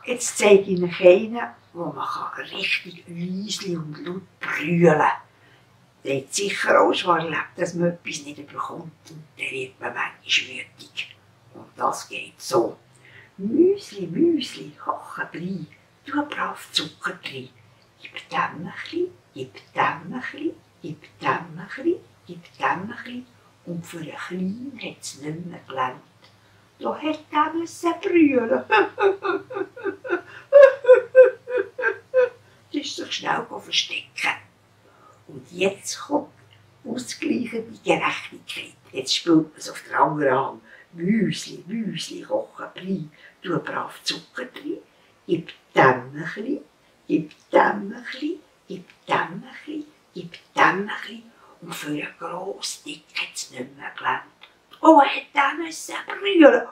Jetzt zeige ich Ihnen einen, wo man richtig leise und laut brüllen kann. Der hat sicher auch schon erlebt, dass man etwas nicht bekommt und dann wird man manchmal wütig. Und das geht so. Müsli, Müsli, kochen rein, tu brav Zucker rein. Gib dem ein bisschen, gib dem ein bisschen, gib dem ein bisschen, gib dem ein bisschen. Und für einen Kleinen hat es nicht mehr gelangt. Da hat er müssen brüllen. Das ist sich schnell verstecken. Und jetzt kommt ausgleichende Gerechtigkeit. Jetzt spielt man es auf der anderen Hand. Müsli, Müsli, kochen rein, tu brav Zucker rein, gib dem ein bisschen, gib dem ein bisschen, gib dem ein bisschen, gib dem ein bisschen. Und für einen grossen Dick hat es nicht mehr gelangt. Oh, er hat müssen brüllen.